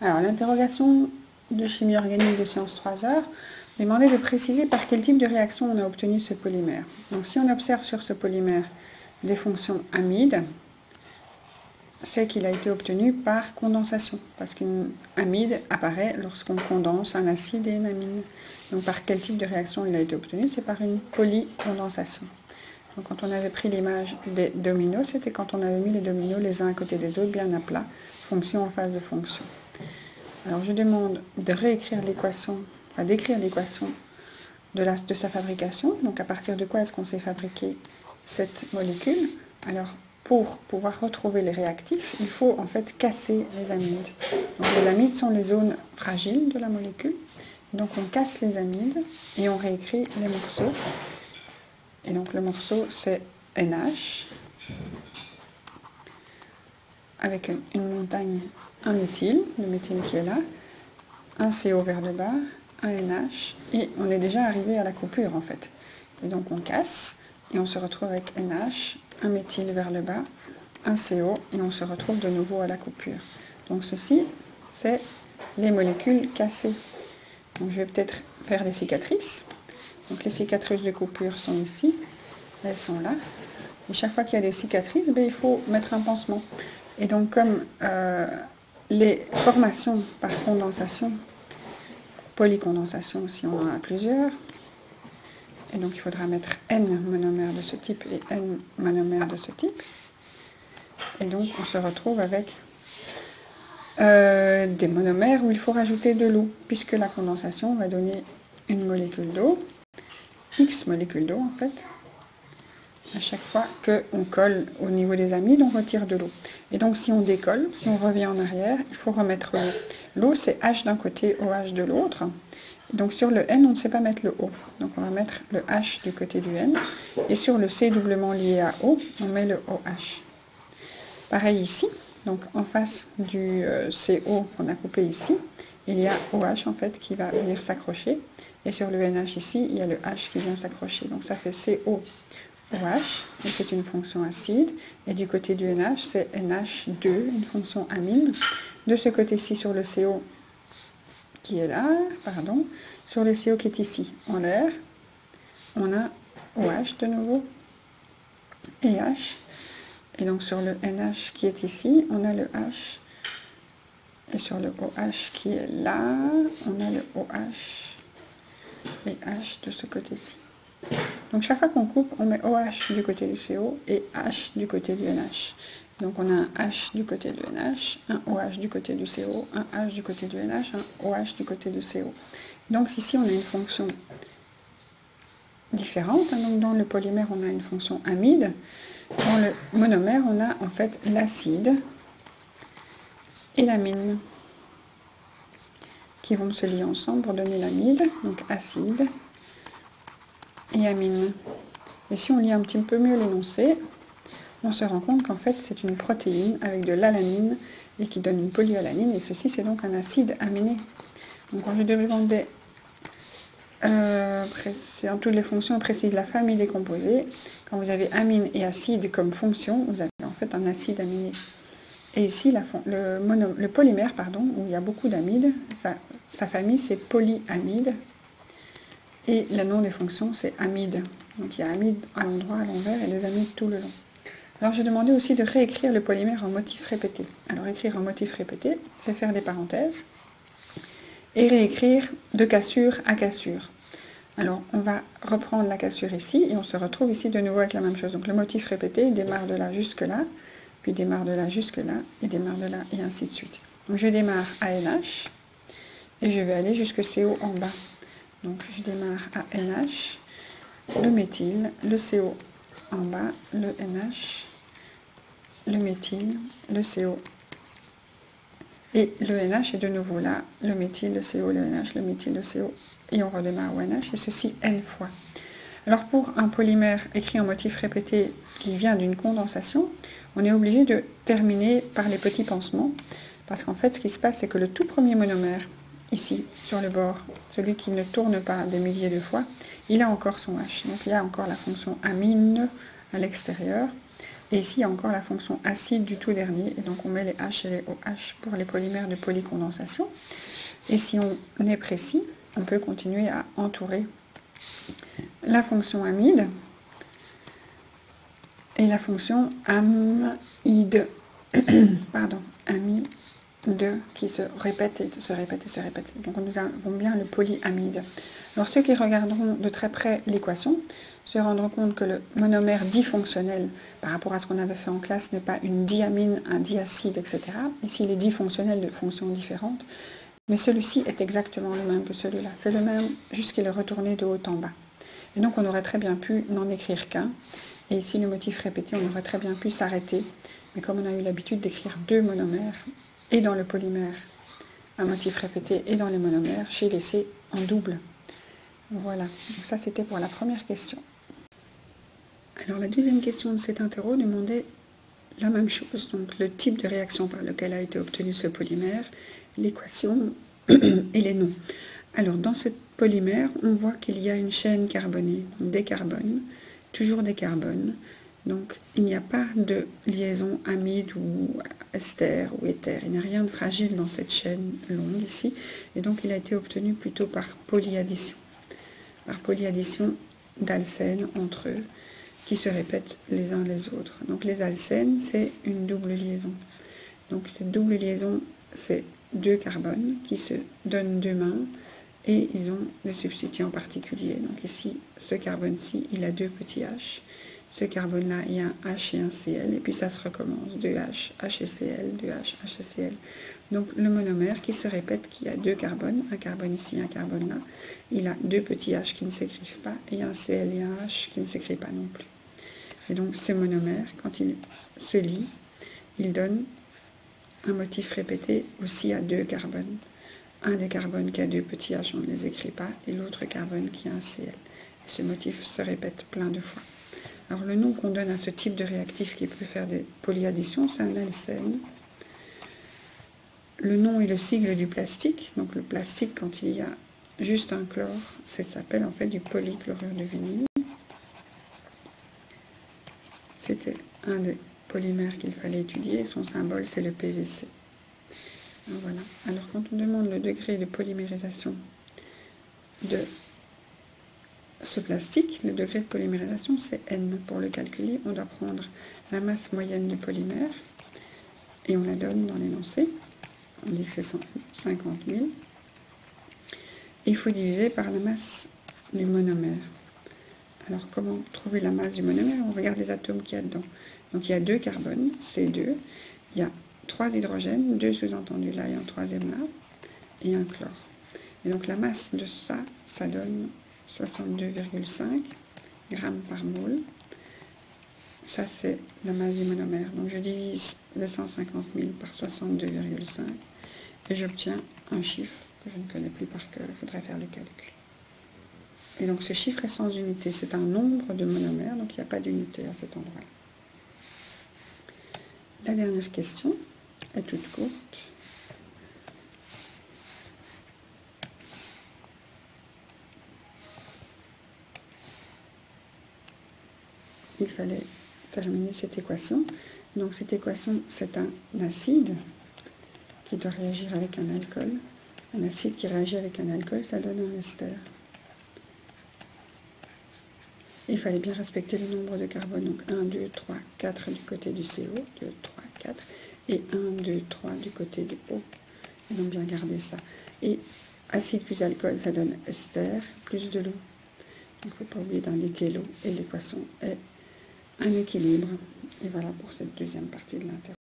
Alors, l'interrogation de chimie organique de Sciences 3 heures demandait de préciser par quel type de réaction on a obtenu ce polymère. Donc, si on observe sur ce polymère des fonctions amides, c'est qu'il a été obtenu par condensation, parce qu'une amide apparaît lorsqu'on condense un acide et une amine. Donc, par quel type de réaction il a été obtenu? C'est par une polycondensation. Donc, quand on avait pris l'image des dominos, c'était quand on avait mis les dominos les uns à côté des autres, bien à plat, fonction en phase de fonction. Alors, je demande de réécrire l'équation, enfin d'écrire l'équation de sa fabrication. Donc, à partir de quoi est-ce qu'on s'est fabriqué cette molécule? Alors, pour pouvoir retrouver les réactifs, il faut en fait casser les amides. Donc, les amides sont les zones fragiles de la molécule. Et donc, on casse les amides et on réécrit les morceaux. Et donc, le morceau, c'est NH, avec une montagne, un méthyle, le méthyle qui est là, un CO vers le bas, un NH, et on est déjà arrivé à la coupure en fait. Et donc, on casse, et on se retrouve avec NH, un méthyle vers le bas, un CO, et on se retrouve de nouveau à la coupure. Donc, ceci, c'est les molécules cassées. Donc, je vais peut-être faire les cicatrices. Donc, les cicatrices de coupure sont ici, elles sont là. Et chaque fois qu'il y a des cicatrices, il faut mettre un pansement. Et donc, comme les formations par condensation, polycondensation si on en a plusieurs, et donc il faudra mettre N monomères de ce type et N monomères de ce type. Et donc, on se retrouve avec des monomères où il faut rajouter de l'eau, puisque la condensation va donner une molécule d'eau, X molécules d'eau en fait. À chaque fois qu'on colle au niveau des amides, on retire de l'eau. Et donc, si on décolle, si on revient en arrière, il faut remettre l'eau. L'eau, c'est H d'un côté, OH de l'autre. Donc, sur le N, on ne sait pas mettre le O. Donc, on va mettre le H du côté du N. Et sur le C doublement lié à O, on met le OH. Pareil ici. Donc, en face du CO qu'on a coupé ici, il y a OH, en fait, qui va venir s'accrocher. Et sur le NH ici, il y a le H qui vient s'accrocher. Donc, ça fait CO. OH, et c'est une fonction acide, et du côté du NH, c'est NH2, une fonction amine. De ce côté-ci, sur le CO qui est là, sur le CO qui est ici, en l'air, on a OH de nouveau, et H, et donc sur le NH qui est ici, on a le H, et sur le OH qui est là, on a le OH, et H de ce côté-ci. Donc chaque fois qu'on coupe, on met OH du côté du CO et H du côté du NH. Donc on a un H du côté du NH, un OH du côté du CO, un H du côté du NH, un OH du côté du CO. Donc ici on a une fonction différente. Donc dans le polymère on a une fonction amide. Dans le monomère on a en fait l'acide et l'amine qui vont se lier ensemble pour donner l'amide. Donc acide et amine. Et si on lit un petit peu mieux l'énoncé, on se rend compte qu'en fait c'est une protéine avec de l'alanine et qui donne une polyalanine, et ceci c'est donc un acide aminé. Donc quand je demandais en toutes les fonctions, on précise la famille des composés. Quand vous avez amine et acide comme fonction, vous avez en fait un acide aminé. Et ici le polymère, où il y a beaucoup d'amides, sa famille c'est polyamide. Et le nom des fonctions, c'est amide. Donc il y a amide à l'endroit, à l'envers, et des amides tout le long. Alors j'ai demandé aussi de réécrire le polymère en motif répété. Alors écrire en motif répété, c'est faire des parenthèses et réécrire de cassure à cassure. Alors on va reprendre la cassure ici et on se retrouve ici de nouveau avec la même chose. Donc le motif répété démarre de là jusque là, puis démarre de là jusque là, et démarre de là, et ainsi de suite. Donc je démarre à NH et je vais aller jusque CO en bas. Donc je démarre à NH, le méthyle, le CO en bas, le NH, le méthyle, le CO. Et le NH est de nouveau là, le méthyle, le CO, le NH, le méthyle, le CO. Et on redémarre au NH, et ceci N fois. Alors pour un polymère écrit en motif répété qui vient d'une condensation, on est obligé de terminer par les petits pansements, parce qu'en fait ce qui se passe c'est que le tout premier monomère, ici, sur le bord, celui qui ne tourne pas des milliers de fois, il a encore son H. Donc il y a encore la fonction amine à l'extérieur. Et ici, il y a encore la fonction acide du tout dernier. Et donc, on met les H et les OH pour les polymères de polycondensation. Et si on est précis, on peut continuer à entourer la fonction amide et la fonction amide, pardon, amide qui se répète et se répète et se répète. Donc nous avons bien le polyamide. Alors ceux qui regarderont de très près l'équation se rendront compte que le monomère difonctionnel par rapport à ce qu'on avait fait en classe n'est pas une diamine, un diacide, etc. Ici il est difonctionnel de fonctions différentes, mais celui-ci est exactement le même que celui-là. C'est le même, juste qu'il est retourné de haut en bas. Et donc on aurait très bien pu n'en écrire qu'un. Et ici le motif répété, on aurait très bien pu s'arrêter. Mais comme on a eu l'habitude d'écrire deux monomères, et dans le polymère, un motif répété, et dans les monomères, j'ai laissé en double. Voilà, donc ça c'était pour la première question. Alors la deuxième question de cet interro demandait la même chose, donc le type de réaction par lequel a été obtenu ce polymère, l'équation et les noms. Alors dans ce polymère, on voit qu'il y a une chaîne carbonée, donc des carbones, toujours des carbones. Donc il n'y a pas de liaison amide ou ester ou éther. Il n'y a rien de fragile dans cette chaîne longue ici. Et donc il a été obtenu plutôt par polyaddition. Par polyaddition d'alcènes entre eux qui se répètent les uns les autres. Donc les alcènes, c'est une double liaison. Donc cette double liaison, c'est deux carbones qui se donnent deux mains et ils ont des substituts en particulier. Donc ici, ce carbone-ci, il a deux petits H. Ce carbone-là, il y a un H et un Cl, et puis ça se recommence, 2H, H et Cl, 2H, H et Cl. Donc le monomère qui se répète, qui a deux carbones, un carbone ici, un carbone là, il a deux petits H qui ne s'écrivent pas, et un Cl et un H qui ne s'écrivent pas non plus. Et donc ce monomère, quand il se lie, il donne un motif répété aussi à deux carbones. Un des carbones qui a deux petits H, on ne les écrit pas, et l'autre carbone qui a un Cl. Et ce motif se répète plein de fois. Alors le nom qu'on donne à ce type de réactif qui peut faire des polyadditions, c'est un alcène. Le nom est le sigle du plastique. Donc le plastique, quand il y a juste un chlore, ça s'appelle en fait du polychlorure de vinyle. C'était un des polymères qu'il fallait étudier. Son symbole, c'est le PVC. Voilà. Alors quand on demande le degré de polymérisation de ce plastique, le degré de polymérisation, c'est N. Pour le calculer, on doit prendre la masse moyenne du polymère et on la donne dans l'énoncé. On dit que c'est 50 000. Il faut diviser par la masse du monomère. Alors, comment trouver la masse du monomère? On regarde les atomes qu'il y a dedans. Donc, il y a deux carbones, C2. Il y a 3 hydrogènes, 2 sous-entendus là et un troisième là, et un chlore. Et donc, la masse de ça, ça donne 62,5 grammes par mole. Ça, c'est la masse du monomère. Donc, je divise les 150 000 par 62,5 et j'obtiens un chiffre que je ne connais plus par cœur. Il faudrait faire le calcul. Et donc, ce chiffre est sans unité. C'est un nombre de monomères, donc il n'y a pas d'unité à cet endroit-là. La dernière question est toute courte. Il fallait terminer cette équation. Donc cette équation, c'est un acide qui doit réagir avec un alcool. Un acide qui réagit avec un alcool, ça donne un ester. Il fallait bien respecter le nombre de carbone. Donc 1, 2, 3, 4 du côté du CO. 2, 3, 4. Et 1, 2, 3 du côté du O. Et donc bien garder ça. Et acide plus alcool, ça donne ester plus de l'eau. Donc il ne faut pas oublier d'indiquer l'eau. Et l'équation est un équilibre. Et voilà pour cette deuxième partie de l'interro.